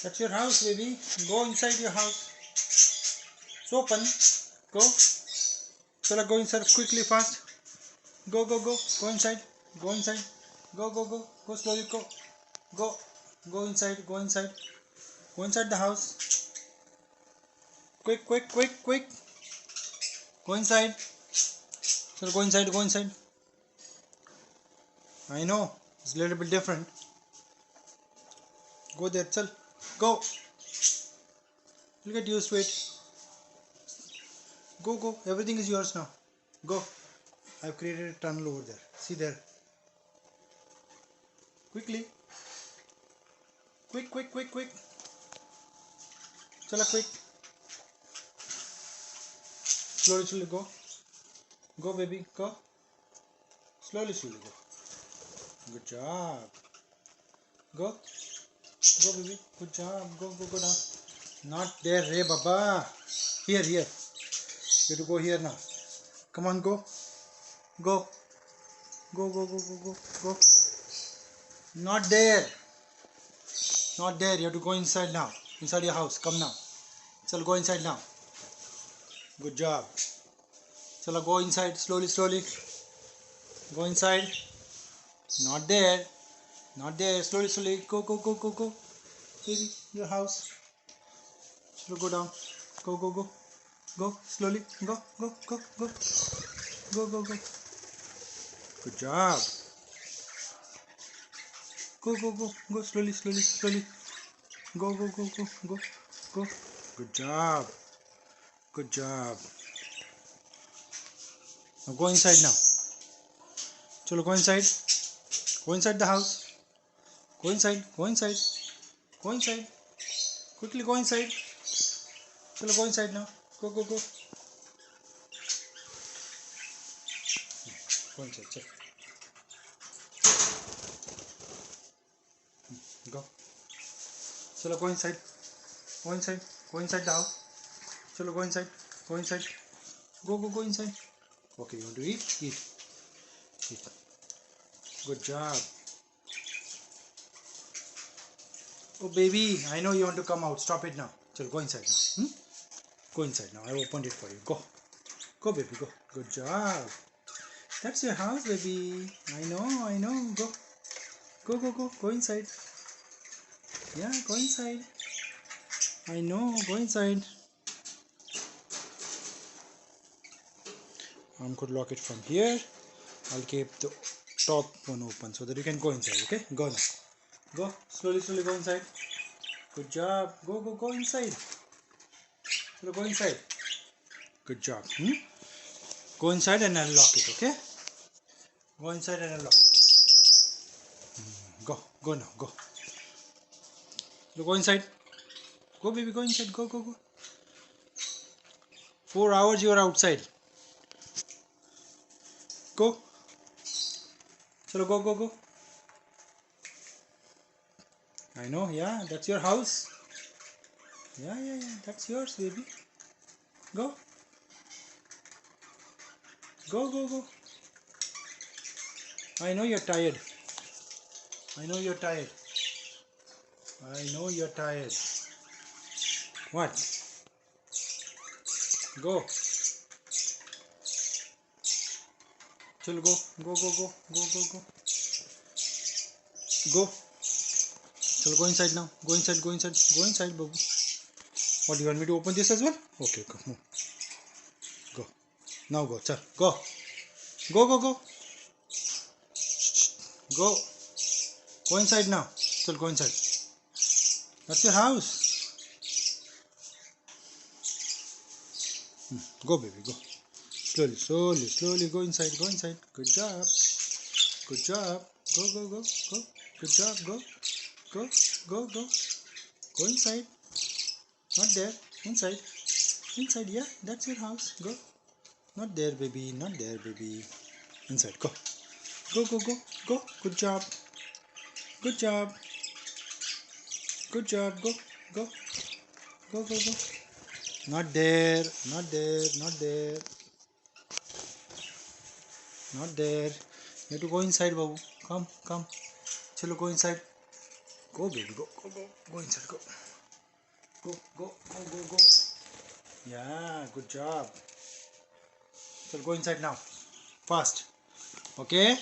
That's your house, baby. Go inside your house. It's open. Go. Chala, go inside quickly, fast. Go, go, go. Go inside. Go inside. Go, go, go. Go slowly. Go. Go. Go inside. Go inside. Go inside the house. Quick, quick, quick, quick. Go inside. Chala, go inside. Go inside. I know. It's a little bit different. Go there. Chal. Go. You'll get used to it. Go, go. Everything is yours now. Go. I've created a tunnel over there. See there. Quickly. Quick, quick, quick, quick. Chala, quick. Slowly, slowly go. Go, baby. Go. Slowly, slowly go. Good job. Go. Go, baby. Good job. Go, go, go down. Not there, Ray Baba. Here, here. You have to go here now. Come on, go. Go. Go, go, go, go, go, go. Not there. Not there. You have to go inside now. Inside your house. Come now. Chalo, go inside now. Good job. Chalo, go inside. Slowly, slowly. Go inside. Not there. Not there. Slowly, slowly. Go, go, go, go, go. Baby, your house. Chalo, go down. Go, go, go. Go. Slowly. Go, go, go, go. Go, go, go. Good job. Go, go, go. Go. Slowly, slowly, slowly. Go, go, go, go, go, go. Good job. Good job. Now go inside now. Chalo, go inside. Go inside the house. Go inside. Go inside. Go inside. Quickly go inside. Chalo, go inside now. Go, go, go. Go inside. Check. Go. Chalo, go inside. Go inside. Go inside the house. Chalo, go inside. Go inside. Go, go, go inside. Okay, you want to eat? Eat. Eat. Good job. Oh, baby, I know you want to come out. Stop it now. Chalo, go inside now. Go inside now. I opened it for you. Go. Go, baby, go. Good job. That's your house, baby. I know, I know. Go. Go, go, go. Go inside. Yeah, go inside. I know. Go inside. I'm going to lock it from here. I'll keep the top one open so that you can go inside. Okay? Go now. Go. Slowly, slowly go inside. Good job. Go, go, go inside. So go inside. Good job. Go inside and unlock it. Okay? Go inside and unlock it. Go. Go now. Go. So go inside. Go, baby. Go inside. Go, go, go. 4 hours you are outside. Go. Chalo, go, go, go. I know, yeah, that's your house. Yeah, yeah, yeah, that's yours, baby. Go. Go, go, go. I know you're tired. I know you're tired. I know you're tired. What? Go. Chalo, go. Go, go, go. Go, go, go. Go. Chalo, go inside now. Go inside, go inside. Go inside, babu. What, do you want me to open this as well? Okay, go. Move. Go. Now go. Chal. Go. Go, go, go. Go. Go inside now. Chal, go inside. That's your house. Go, baby, go. Slowly, slowly, slowly go inside. Go inside. Good job. Good job. Go, go, go, go. Good job. Go. Go, go, go. Go inside. Not there. Inside. Inside, yeah. That's your house. Go. Not there, baby. Not there, baby. Inside. Go. Go, go, go. Go. Good job. Good job. Good job. Go. Go. Go, go, go. Not there. Not there. Not there. Not there. You have to go inside, babu. Come, come. Chalo, go inside. Go, baby. Go, go, go. Go inside. Go. Go, go, go, go, go. Yeah, good job. So go inside now. Fast. Okay.